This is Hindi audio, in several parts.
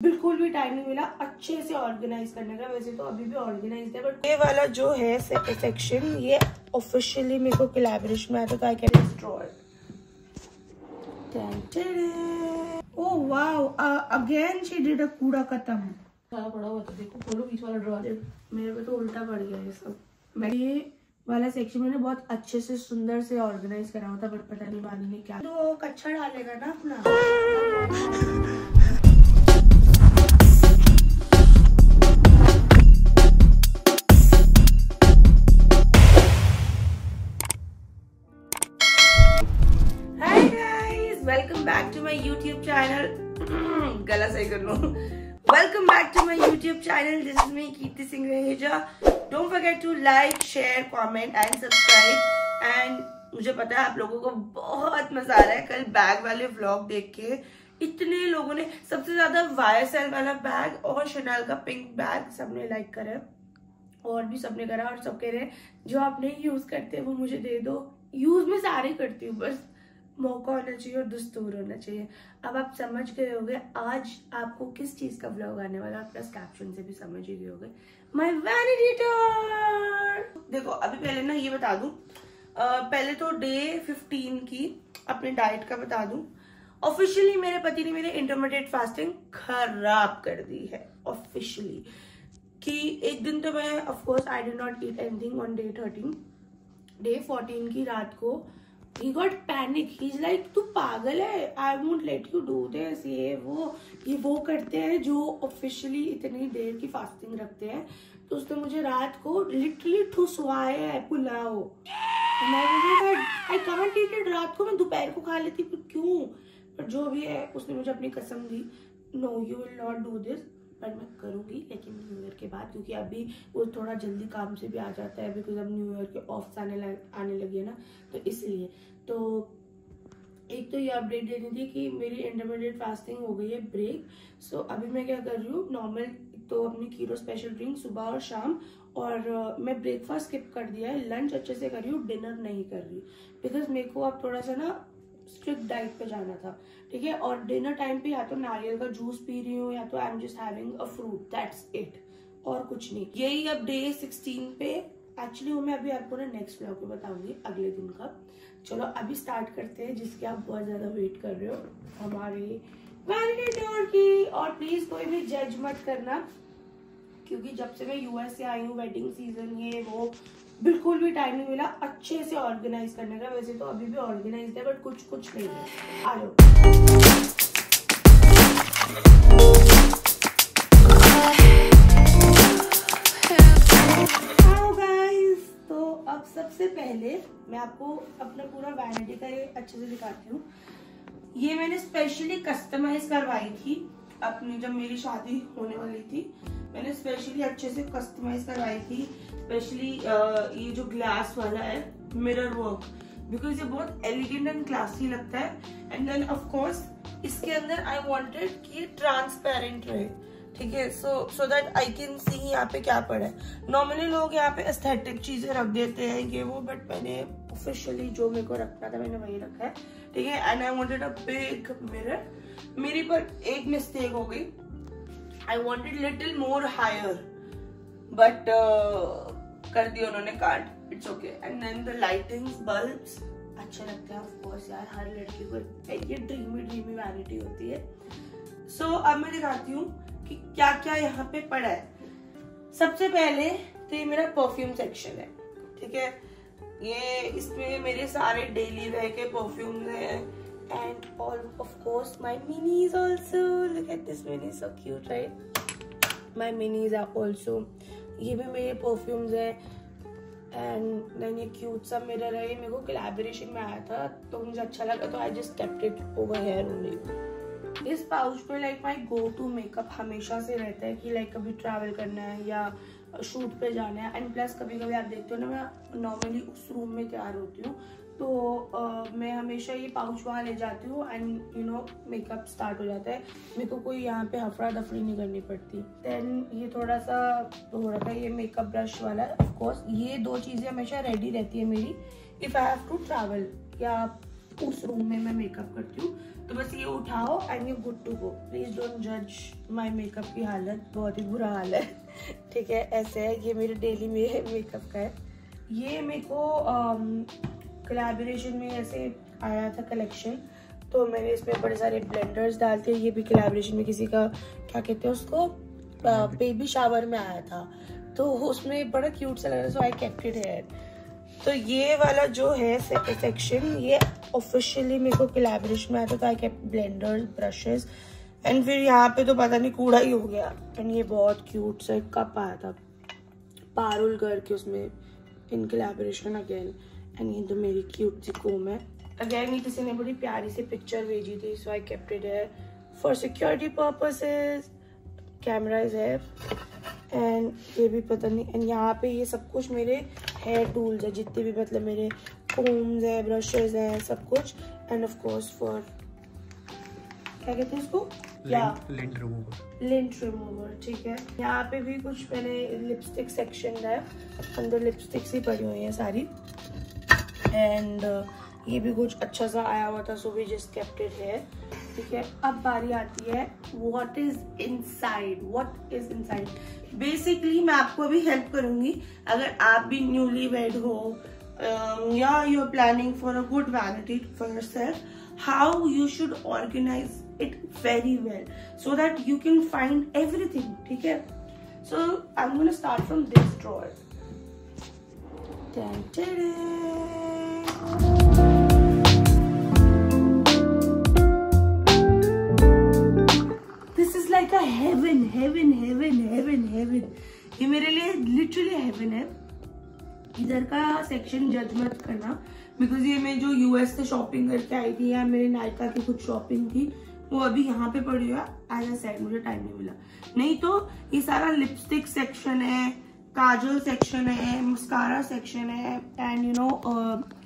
बिल्कुल भी टाइम नहीं मिला अच्छे से ऑर्गेनाइज करने का। वैसे तो अभी भी ऑर्गेनाइज है, बट ये वाला जो है सेक्शन ये ऑफिशियली मेरे को कोलैबोरेशन में आया था, I can destroy. Oh wow, again she did a कूड़ा खत्म। सारा पड़ा हुआ था, देखो खोलो बीच वाला ड्रॉअर। मेरे पे तो उल्टा पड़ गया ये सब। मैं ये वाला सेक्शन मैंने बहुत अच्छे से सुंदर से ऑर्गेनाइज करा हुआ था, बट पता नहीं वानी ने क्या तो कच्चा डालेगा ना अपना। Welcome back to my YouTube channel. गला सही कर लो। Welcome back to my YouTube channel. This is me Kirti Singh Raheja. Don't forget to like, share, comment and subscribe. And मुझे पता है आप लोगों को बहुत मजा आ रहा है कल बैग वाले व्लॉग देख के। इतने लोगों ने, सबसे ज्यादा YSL वाला बैग और शैनल का पिंक बैग सबने लाइक करा, और भी सबने करा, और सब कह रहे हैं जो आप नहीं यूज करते वो मुझे दे दो। यूज में सारे करती हूँ, बस मौका होना चाहिए और दस्तूर होना चाहिए। अब आप समझ गए होंगे आज आपको किस चीज का व्लॉग आने वाला, प्लस कैप्शन से भी समझ ही गए होंगे। My vanity tour. देखो अभी पहले ना ये बता दूं, पहले तो डे 15 की अपने डाइट का बता दूं। ऑफिशियली मेरे पति ने मेरे इंटरमिटेंट फास्टिंग खराब कर दी है ऑफिशियली, कि एक दिन तो मैं of course I did not eat anything on day 13। Day 14 की रात को he got panic. He's like तू पागल है, I won't let you do this। ये वो करते हैं जो ऑफिशियली इतनी देर की फास्टिंग रखते हैं। तो उसने मुझे रात को लिटरली ठुसवाया है pulao. I can't eat it। रात को मैं दोपहर को खा लेती, पर क्यों? पर जो भी है उसने मुझे अपनी कसम दी, no you will not do this। पर मैं करूंगी, लेकिन न्यू ईयर के बाद, क्योंकि अभी वो थोड़ा जल्दी काम से भी आ जाता है, बिकॉज अब न्यू ईयर के ऑफ्स आने लगे ना, तो इसलिए। तो एक तो ये अपडेट देनी थी कि मेरी इंटरमीडिएट फास्टिंग हो गई है ब्रेक। सो अभी मैं क्या कर रही हूँ, नॉर्मल तो अपनी कीरो स्पेशल ड्रिंक सुबह और शाम, और मैं ब्रेकफास्ट स्किप कर दिया है, लंच अच्छे से कर रही हूँ, डिनर नहीं कर रही, बिकॉज मेरे को अब थोड़ा सा ना स्ट्रिक्ट डाइट पे जाना था, ठीक है। और डिनर टाइम पे या तो नारियल का जूस पी रही हूँ, या तो I am just having a fruit, that's it, और कुछ नहीं। यही अब डे 16 पे एक्चुअली वो मैं अभी आपको ना नेक्स्ट व्लॉग पे बताऊंगी अगले दिन का। चलो अभी स्टार्ट करते हैं, जिसकी आप बहुत ज्यादा वेट कर रहे हो, हमारे वैनिटी टूर की। और प्लीज कोई भी जज मत करना, क्योंकि जब से मैं यूएस से आई हूँ, वेडिंग सीजन ये वो, बिल्कुल भी टाइम नहीं मिला अच्छे से ऑर्गेनाइज करने का। वैसे तो अभी भी ऑर्गेनाइज है, बट कुछ नहीं है। आ जाओ। हाउ गाइस, तो अब सबसे पहले मैं आपको अपना पूरा वैनिटी का ये अच्छे से दिखाती हूँ। ये मैंने स्पेशली कस्टमाइज करवाई थी अपनी, जब मेरी शादी होने वाली थी, मैंने स्पेशली अच्छे से कस्टमाइज करवाई थी। स्पेशली ये जो ग्लास वाला है मिरर वर्क, बिकॉज ये बहुत एलिगेंट एंड क्लासी लगता है। एंड देन ऑफ कोर्स इसके अंदर आई वांटेड कि ये ट्रांसपेरेंट रहे, ठीक है, so that I can see यहाँ पे क्या पड़ा है। नॉर्मली लोग यहाँ पे एस्थेटिक चीजें रख देते हैं ये वो, बट मैंने ऑफिशियली जो मेरे को रखना था मैंने वही रखा है, ठीक है। And I wanted a big mirror. मेरी पर एक मिस्टेक हो गई, I wanted little more higher, but कर दिया उन्होंने काट, it's okay। And then the lightings, bulbs अच्छे लगते हैं, of course यार, हर लड़की को ये ड्रीमी वैनिटी होती है। So अब मैं दिखाती हूँ कि क्या क्या यहाँ पे पड़ा है। सबसे पहले तो ये मेरा परफ्यूम सेक्शन है, ठीक है। ये इसमें मेरे सारे डेली वेयर के परफ्यूम्स हैं, and all of course my minis also। Look at this mini, so cute right? My minis are also, ये भी मेरे परफ्यूम्स है। एंड देन ये क्यूट सा मिरर है, ये मेरे को कोलैबोरेशन में आया था तो मुझे अच्छा लगा, तो I just kept it over here only. इस पाउच में like my go to makeup हमेशा से रहता है, कि लाइक कभी ट्रैवल करना है या शूट पे जाना है। एंड प्लस कभी कभी आप देखते हो ना, मैं नॉर्मली उस रूम में तैयार होती हूँ, तो मैं हमेशा ये पाउच वहाँ ले जाती हूँ, and you know makeup start हो जाता है, मेरे को कोई यहाँ पे हफड़ा दफड़ी नहीं करनी पड़ती। देन ये थोड़ा सा हो रखा है, ये मेकअप ब्रश वाला ऑफ कोर्स। ये दो चीजें हमेशा रेडी रहती है मेरी, if I have to travel या उस रूम में मैं मेकअप करती हूँ। तो बस ये उठाओ and you good to go. Please don't जज माय मेकअप की हालत, बहुत ही बुरा हाल है। ठीक है, ऐसे है, ये मेरे डेली में मेकअप का है। ये मेरे को कोलैबोरेशन में ऐसे आया था कलेक्शन, तो मैंने इसमें बड़े सारे ब्लेंडर्स डाल के, ये भी कोलैबोरेशन में किसी का क्या कहते हैं उसको, बेबी शावर में आया था, तो उसमें बड़ा क्यूट सा लग रहा है, so I kept it here. तो ये वाला जो है सेक्शन, ये ऑफिशियली मेरे को कोलैबोरेशन में आया था, तो I kept blenders, brushes and फिर यहाँ पे तो पता नहीं कूड़ा ही हो गया। एंड ये बहुत क्यूट सा कप आया था पारुल करके उसमें इन कोलैबोरेशन अगेन। एंड ये तो मेरी क्यूट सी कोम है अगेन, ये किसी ने बड़ी प्यारी सी पिक्चर भेजी थी, so I kept it here for security purposes. Camera इज है एंड ये भी पता नहीं। एंड यहाँ पे ये सब कुछ मेरे हेयर टूल्स है, जितने भी मतलब मेरे कोम्स है, ब्रशेस हैं, सब कुछ। एंड ऑफ कोर्स फॉर क्या कहते हैं इसको, लिंट रिमूवर। ठीक है, यहाँ पे भी कुछ मैंने लिपस्टिक सेक्शन है, अंदर लिपस्टिक्स ही पड़ी हुई है सारी। एंड ये भी कुछ अच्छा सा आया हुआ था, so we just kept it here. ठीक है, अब बारी आती है व्हाट इज इनसाइड। बेसिकली मैं आपको अभी हेल्प करूंगी, अगर आप भी न्यूली वेड हो या you are planning for a good vanity for yourself, how you should organise it very well so that you can find everything. ठीक है, so I'm gonna start from this drawer. Dun, dun, dun. This is like a heaven. ये मेरे लिए literally heaven है। इधर का सेक्शन जज मत करना, बिकॉज ये मैं जो यूएस से शॉपिंग करके आई थी या मेरे नायका की कुछ शॉपिंग थी, वो अभी यहाँ पे पड़ी हुआ है। एज अ साइड मुझे टाइम नहीं मिला, नहीं तो ये सारा लिपस्टिक सेक्शन है, काजल सेक्शन है, मस्कारा सेक्शन है, एंड यू नो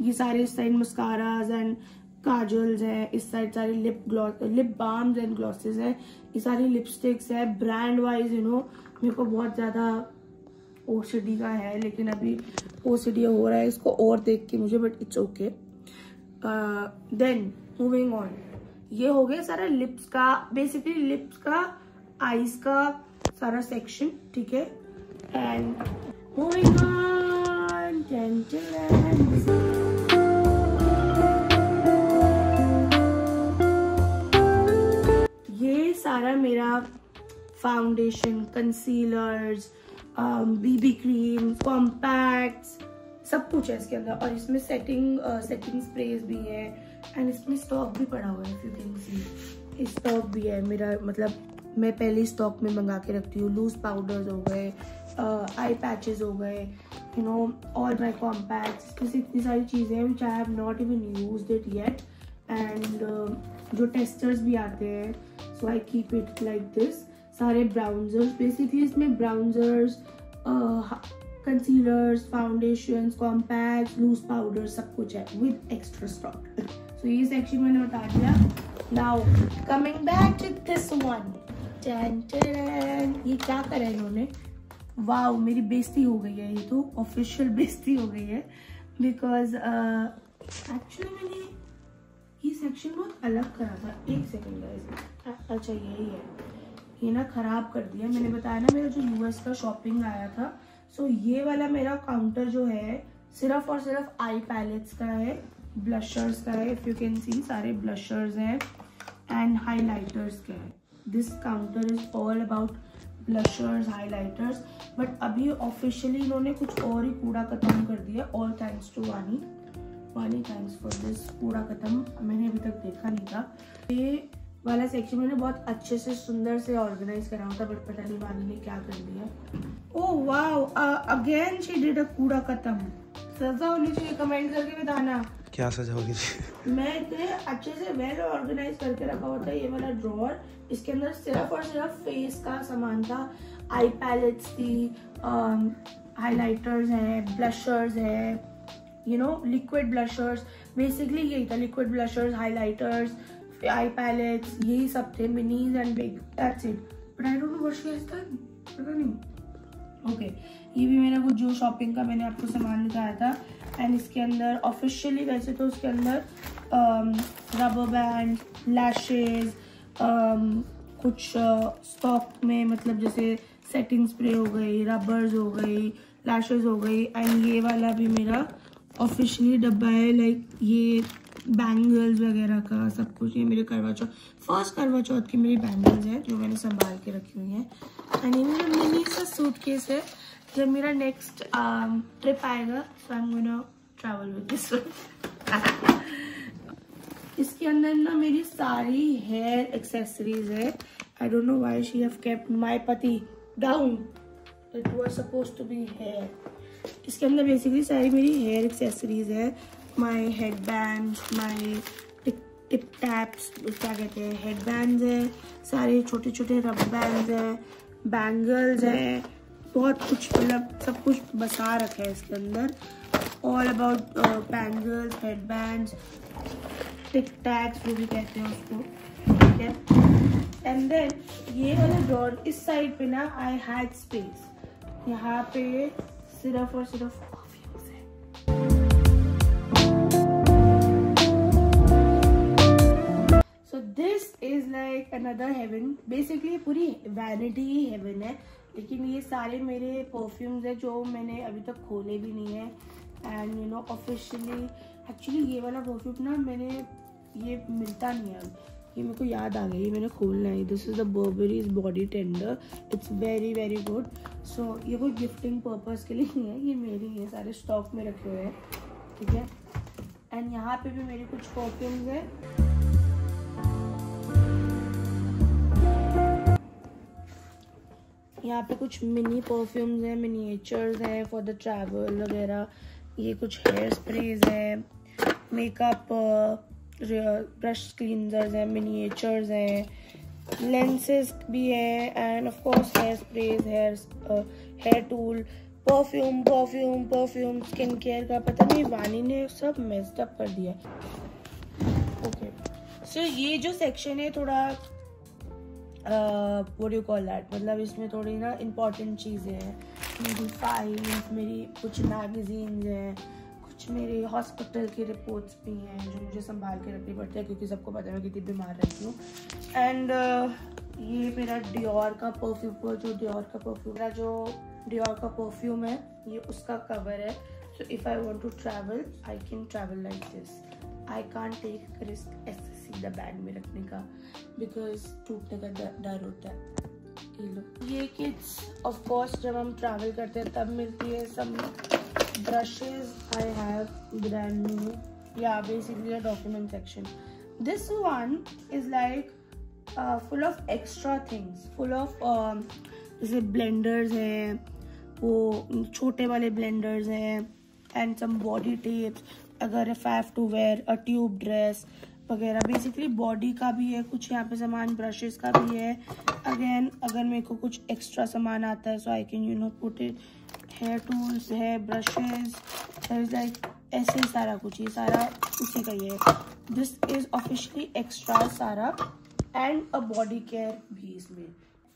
ये सारे इस साइड मस्काराज एंड काजल्स है, इस साइड सारे लिप बाम्स एंड ग्लॉसेस है, ये सारी लिपस्टिक्स है। ब्रांड वाइज यू नो मेरे को बहुत ज्यादा ओसीडी का है, लेकिन अभी ओसीडी हो रहा है इसको और देख के मुझे, but it's okay. Then moving on, ये हो गया सारा लिप्स का, बेसिकली लिप्स का, आईज का सारा सेक्शन। ठीक है, एंड मूविंग ऑन, ये सारा मेरा foundation, concealers, BB cream, compacts, सब कुछ है इसके अंदर। और इसमें सेटिंग स्प्रेज भी है, एंड इसमें स्टॉक भी पड़ा हुआ है, if you can see stock भी है मेरा, मतलब मैं पहले स्टॉक में मंगा के रखती हूँ। लूज पाउडर्स हो गए, आई पैचेस हो गए, you know all my compacts, इसमें इतनी सारी चीज़ें हैं which I have not even used it yet. And जो टेस्टर्स भी आते हैं, so I keep it like this. सारे ब्राउन्जर्स, बेसिकली इसमें bronzers, concealers, foundations, compacts, loose powder, सब कुछ है विद एक्स्ट्रा स्टॉक। सो ये सेक्शन मैंने बता दिया। Now coming back to this one, ये क्या करा है इन्होंने, वाओ मेरी बेइज्जती हो गई है, ये तो ऑफिशियल बेइज्जती हो गई है, बिकॉज एक्चुअली मैंने ये सेक्शन बहुत अलग करा था। एक सेकंड गाइस, अच्छा यही है, ये ना खराब कर दिया। मैंने बताया ना मेरा जो यूएस का शॉपिंग आया था, सो ये वाला मेरा काउंटर जो है सिर्फ और सिर्फ आई पैलेट्स का है, ब्लशर्स का है, इफ यू कैन सी सारे ब्लशर्स हैं एंड हाइलाइटर्स का है। This counter is all about Blusher's, highlighters. But अभी ऑफिशियली इन्होंने कुछ और ही कूड़ा खत्म कर दिया। ऑल थैंक्स टू वानी थैंक्स फॉर दिस कूड़ा खत्म, मैंने अभी तक देखा नहीं था। ये वाला सेक्शन मैंने बहुत अच्छे से सुंदर से ऑर्गेनाइज करा था, बट पता नहीं वानी ने क्या कर दिया। Oh wow, again she did a कूड़ा खत्म। सजा होनी चाहिए, कमेंट करके बताना क्या सजा होगी। मैं इतने अच्छे से वेल ऑर्गेनाइज करके रखा हुआ था ये वाला ड्रॉअर। इसके अंदर सिर्फ और सिर्फ फेस का सामान था, आई पैलेट्स थी, हाइलाइटर्स हैं, ब्लशर्स है, you know liquid Blusher's, basically यही था, लिक्विड ब्लशर्स, हाइलाइटर्स, आई पैलेट्स, यही सब थे, minis and big, that's it. But I don't know what she has done, पता नहीं। ओके, ये भी मेरा कुछ जो शॉपिंग का मैंने आपको सामान दिखाया था। एंड इसके अंदर ऑफिशियली वैसे तो उसके अंदर रबर बैंड, लैशेज, कुछ स्टॉक में मतलब जैसे सेटिंग स्प्रे हो गई, रबर्स हो गई, लैशेज हो गई। एंड ये वाला भी मेरा ऑफिशियली डब्बा है, लाइक ये बैंगल्स वगैरह का सब कुछ। ये मेरे फर्स्ट करवा चौथ की मेरी बैंगल्स हैं जो मैंने संभाल के रखी हुई हैं। एंड ये मेरा मिनी सा सूटकेस है, जब मेरा नेक्स्ट ट्रिप आएगा so I am gonna travel with this. इसके अंदर ना मेरी सारी हेयर एक्सेसरीज है। I don't know why she have kept my पति down, it was supposed to be hair. इसके अंदर बेसिकली सारी मेरी हेयर एक्सेसरीज है, my headband, my tic tacs, क्या कहते हैं, हेड बैंड्स है, सारे छोटे छोटे रबर बैंड्स है, बैंगल्स है, बहुत कुछ, मतलब सब कुछ बसा रखा है इसके अंदर। All about bangles, head bands, tick tax जो भी कहते हैं उसको, ठीक है। एंड देन ये वाला ड्रॉर इस साइड पे ना आई हैड स्पेस, यहाँ पे सिर्फ और सिर्फ परफ्यूम्स है। So this is like another heaven, basically पूरी वैनिटी ही हेवन है। लेकिन ये सारे मेरे परफ्यूम्स है जो मैंने अभी तक खोले भी नहीं है। And you know officially actually ये वाला परफ्यूम ना मैंने, ये मिलता नहीं है अब, ये मेरे को याद आ गई, मैंने खोलना है। This is the Burberry's body tender, it's very very good. So ये कोई गिफ्टिंग पर्पस के लिए नहीं है, ये मेरी है, सारे स्टॉक में रखे हुए हैं, ठीक है। एंड यहाँ पे भी मेरे कुछ परफ्यूम्स है। यहाँ पे कुछ मिनी परफ्यूम्स हैं, मिनिएचर्स हैं फॉर द ट्रैवल वगैरह। ये कुछ हेयर स्प्रेज है, मेकअप ब्रश क्लींजर्स हैं, मिनिएचर्स हैं, लेंसेज भी है, and of course hair sprays, hair tool, perfume, skin care का पता नहीं वानी ने सब मेस्ड अप कर दिया। ओके, सो ये जो सेक्शन है थोड़ा what do you call that, मतलब इसमें थोड़ी ना इम्पोर्टेंट चीज़ें हैं, मेरी फाइल्स, मेरी कुछ मैगजीन्स हैं, कुछ मेरे हॉस्पिटल की रिपोर्ट्स भी हैं जो मुझे संभाल के रखनी पड़ती है क्योंकि सबको पता है मैं कितनी बीमार रहती हूँ। एंड ये मेरा डियोर का परफ्यूम है, ये उसका कवर है। So if I want to travel I can travel like this, I can't take risk ऐसे सीधा बैग में रखने का बिकॉज टूटने का डर होता है। ये किट्स ऑफ कोर्स जब हम ट्रैवल करते हैं तब मिलती है। सब brushes I have brand new, yeah, basically a document section. This one is like full of extra things, full of जैसे blenders हैं, वो छोटे वाले blenders हैं, and some body tapes, अगर if I have to wear a tube dress वगैरह, बेसिकली बॉडी का भी है कुछ यहाँ पे सामान, ब्रशेस का भी है। अगेन अगर मेरे को कुछ एक्स्ट्रा सामान आता है so I can you know put it, hair tools है, ब्रशेस, लाइक ऐसे ही सारा कुछ, ये सारा उसी का ही है। दिस इज ऑफिशियली एक्स्ट्रा सारा, एंड अ बॉडी केयर भी इसमें।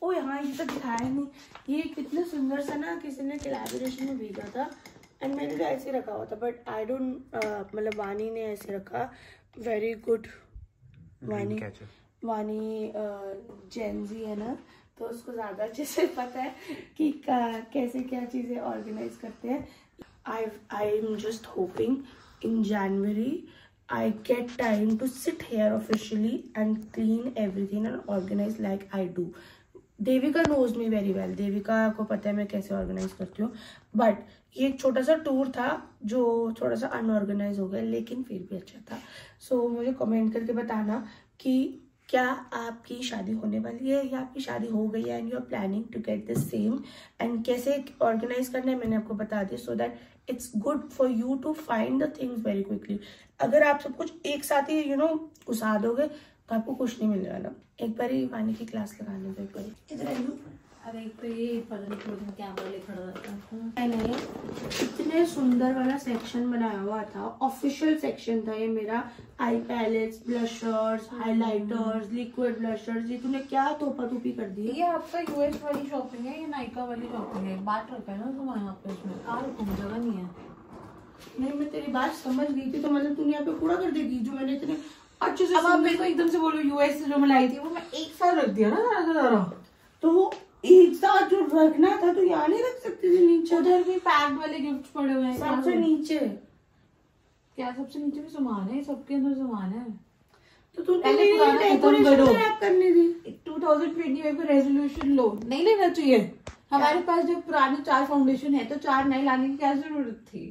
ओ यहाँ ये तो दिखाया नहीं, ये कितने सुंदर सा ना किसी ने कोलैबोरेशन में भेजा था एंड मैंने तो ऐसे रखा हुआ था, बट आई डोंट, मतलब वानी ने ऐसे रखा, वेरी गुड। वानी जेनजी है ना, तो उसको ज़्यादा अच्छे से पता है कि कैसे क्या चीज़ें ऑर्गेनाइज करते हैं। I am just hoping in January I get time to sit here officially and clean everything and organize like I do. Devika knows me very well. Devika को पता है मैं कैसे ऑर्गेनाइज करती हूँ, बट ये एक छोटा सा टूर था जो थोड़ा सा अनऑर्गेनाइज हो गया, लेकिन फिर भी अच्छा था। सो मुझे कमेंट करके बताना कि क्या आपकी शादी होने वाली है या आपकी शादी हो गई है and you are planning to get the same, and कैसे ऑर्गेनाइज करना है मैंने आपको बता दिया, so that it's good for you to find the things very quickly. अगर आप सब कुछ एक साथ ही यू नो घुसा दोगे तो आपको कुछ नहीं मिलने वाला। एक बार ही वानी की क्लास लगाने दो, एक बार इधर आई हूँ। अरे एक तो ये पता नहीं क्यों कैमरा ले खड़ा रहता है। मैंने इतने सुंदर वाला सेक्शन बनाया हुआ था, ऑफिशियल सेक्शन था ये मेरा। Eye palettes, blushers, highlighters, liquid blushers, ये तूने क्या तोपा तोपी कर दी है। ये आपका यूएस वाली शॉपिंग है, ये नायका वाली शॉपिंग है। बात रखा है ना तुम्हारे यहाँ पे, इसमें कहाँ रखूँ, जगह नहीं है। नहीं, मैं तेरी बात समझ गई थी, तो मतलब तूने यहाँ पे पूरा कर देगी जो मैंने इतने अच्छे से। अब आप मेरे को एकदम से बोलो यूएस से जो मैं लाई थी वो मैं एक साल रख दिया ना सारा। तो वो एक साथ जो रखना था तो यहाँ नहीं रख सकती थी नीचे? उधर भी पैक्ड वाले गिफ्ट पड़े हुए हैं। सबसे नीचे क्या सबसे नीचे भी सामान है, सबके अंदर सामान है। तो तूने पहले पुराना डेकोरेशन रैप करनी थी। 2025 पे रेजोल्यूशन लो, नहीं लेना चाहिए। हमारे पास जो पुराने 4 फाउंडेशन है तो 4 नए लाने की क्या जरूरत थी।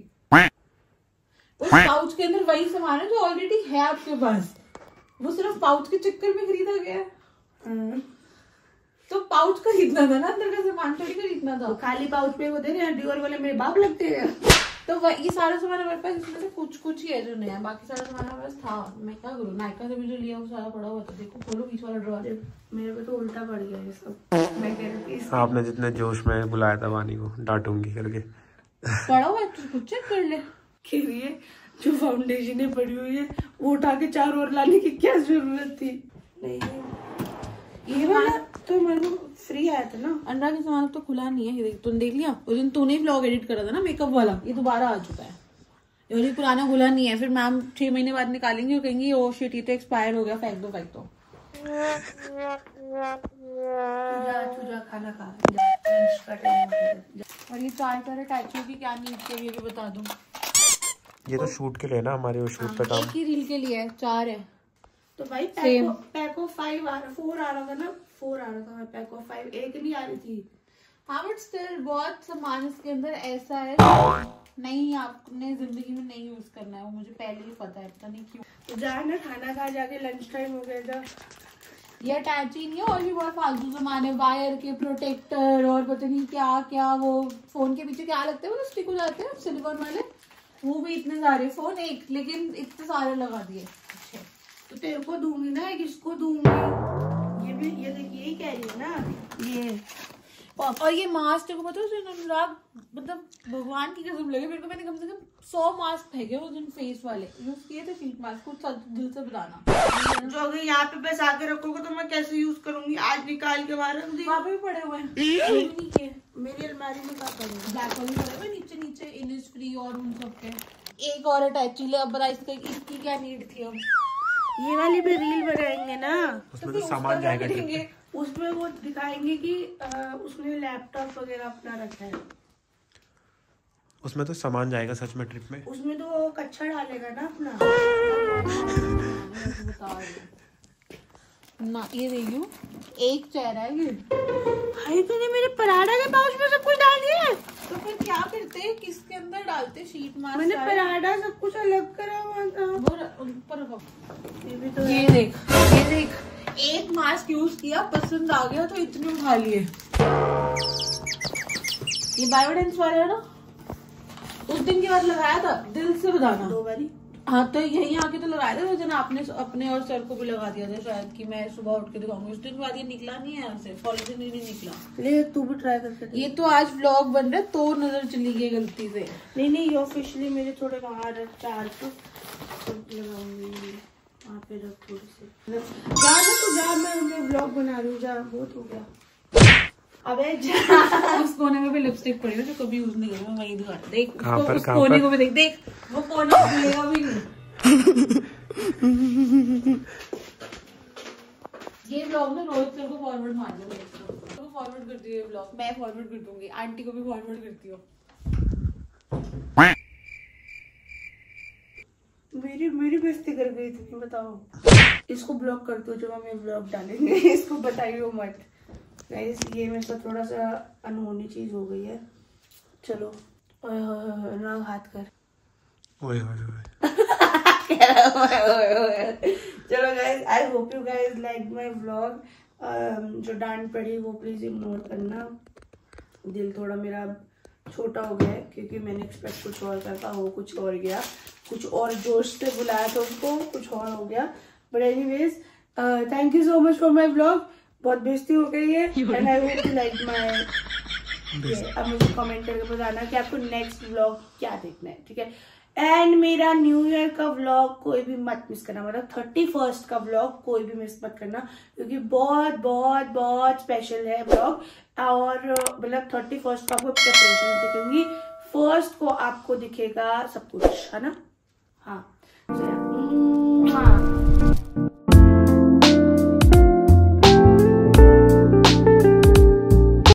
उस पाउच के अंदर वही सामान है जो ऑलरेडी है आपके पास, वो सिर्फ पाउच के चक्कर में खरीदा गया। तो पाउच खरीदना था ना, अंदर का सामान थोड़ी खरीदना था। तो खाली पाउच पे वो दे रहे हैं, डियोर वाले मेरे बाप लगते हैं। तो ये सारा सामान हमारे पास, इसमें से कुछ ही है जो नया, बाकी सारा सामान हमारे पास था। मैं क्या करूँ, नायका से भी जो लिया वो सारा पड़ा हुआ था। देखो खोलो पीछे वाला ड्रॉअर, मेरे पे तो उल्टा पड़ गया ये सब। मैं कह रही थी आपने जितने जोश में बुलाया था वानी को डांटूंगी करके, पड़ा हुआ है, तो कुछ चेक कर ले। के लिए जो फाउंडेशन पड़ी हुई है वो उठा के 4 और लाने की क्या जरूरत थी। नहीं, ये वाला तो मेरे को फ्री आया था ना। अंडा के सामान तो खुला नहीं है, ये देख, तूने देख लिया उस दिन तूने व्लॉग एडिट करा था ना मेकअप वाला, ये दोबारा आ चुका है। और ये पुराना खुला नहीं है, फिर मैम 6 महीने बाद निकालेंगे और कहेंगी ओ शिट ये तो एक्सपायर हो गया, फेंक दो। तुझा खाना खा। और ये 4 अटैचियों की क्या नीड के लिए भी बता दूं। ये तो शूट के लिए ना, हमारे वो शूट पे काम। एक ही रील के लिए है, 4 है। तो भाई पैक ऑफ 4 आ रहा था ना, 4 आ रहा था पैक ऑफ 5, एक नहीं आ रही थी। हाँ बट स्टिल बहुत सामान इसके अंदर ऐसा है नहीं, आपने जिंदगी में नहीं यूज करना है, वो मुझे पहले ही पता है, पता नहीं क्यों। तो जा ना, खाना खा जाके, लंच टाइम हो गया था। ये अटैच ही नहीं है, और भी बहुत फालतू सामान है, वायर के प्रोटेक्टर और पता नहीं क्या क्या, वो फोन के पीछे क्या लगते हैं वो स्टिक हो जाते हैं सिलिकॉन वाले, वो भी इतने सारे। फोन एक, लेकिन इतने सारे लगा दिए। तो तेरे को दूंगी ना, किसको दूंगी? ये भी, ये देखिए, यही कह रही है ना ये। और ये मास्क को पता है अनुराग, मतलब भगवान की कसम लगे मेरे को, मैंने कम से कम 100 मास्क फेंके उस दिन फेस वाले यूज किए थे, शीट मास्क। कुछ दिल से बताना जो अगर यहाँ पे पैसा आके रखोगे तो मैं कैसे यूज करूंगी? आज निकाल के बाहर रख दी। वहाँ पे भी पड़े हुए हैं मेरी अलमारी में क्या पड़े हुए? ब्लैक वाले पड़े हुए नीचे नीचे, इनिस्ट्री और उन सब के। एक और अटैची ले, अब बड़ा इसकी क्या नीड थी। अब ये वाली पे रील बनाएंगे ना, उसमें तो सामान जाएगा ट्रिप पे। उसमें वो दिखाएंगे कि उसने लैपटॉप वगैरह अपना रखा है। उसमें तो सामान जाएगा सच में ट्रिप में। उसमें तो वो कच्छा डालेगा ना अपना। ना ये देखियो, एक चेहरा है ये। भाई तूने मेरे पराठा के पाउच में सब कुछ डाल दिया है। तो फिर क्या करते हैं, किसके अंदर डालते? Sheet mask. मैंने पराठा सब कुछ अलग करा हुआ था। वो ऊपर रखो। ये भी तो ये देख, एक मास्क यूज किया, पसंद आ गया तो इतने उठा लिए। ये बायोडेंस वाला है ना, उस दिन के बाद लगाया था, दिल से बताना। 2 बारी। हाँ तो यहीं आके तो लगाया था, उस दिन आपने अपने और सर को भी लगा दिया था शायद, कि मैं सुबह उठ के दिखाऊंगी। उस दिन बाद ये निकला नहीं है यहाँ से, पॉलिथीन नहीं निकला। ले तू भी ट्राई करके। ये तो आज व्लॉग बन रहा है तो नजर चली गई गलती से। नहीं, ये ऑफिशियली मेरे थोड़े वहाँ 4 लगाऊंगी वहाँ पे, रख थोड़ी सी। जा ना तू, जा, मैं व्लॉग बना रही हूँ, जा, बहुत हो गया। अबे जा। उस कोने में भी लिपस्टिक पड़ी है जो कभी यूज नहीं करी, मैं वही दिखा। देख पर, उस कोने को भी देख वो कोना खुलेगा भी नहीं। ये व्लॉग ना रोहित सर को फॉरवर्ड मार दो, तो फॉरवर्ड कर दियो ये व्लॉग, मैं फॉरवर्ड कर दूंगी, आंटी को भी फॉरवर्ड करती हो। मेरी बेइज्जती कर गई थी, बताओ। इसको ब्लॉक कर दो, जब हम व्लॉग डालेंगे। इसको बताइयो मत गाइस, ये मेरे साथ थोड़ा सा अनहोनी चीज हो गई है। चलो ना हाथ कर। ओए ओए ओए। चलो guys, I hope you guys like my vlog. जो डांट पड़ी वो प्लीज इग्नोर करना। दिल थोड़ा मेरा छोटा हो गया है क्योंकि मैंने एक्सपेक्ट कुछ और करता, वो कुछ और गया, कुछ और जोश से बुलाया था उसको, कुछ और हो गया। But anyways, thank you so much for my vlog. बहुत बेइज्जती हो गई है। And I hope you like my. अब मुझे कमेंट करके बताना कि आपको नेक्स्ट व्लॉग क्या देखना है, ठीक है। एंड मेरा न्यू ईयर का व्लॉग कोई भी मत मिस करना, मतलब 31st का व्लॉग कोई भी मिस मत करना, क्योंकि बहुत बहुत बहुत स्पेशल है व्लॉग। और मतलब 31st को आपको प्रिपरेशन दिखेंगी, 1st को आपको दिखेगा सब कुछ, है ना। हाँ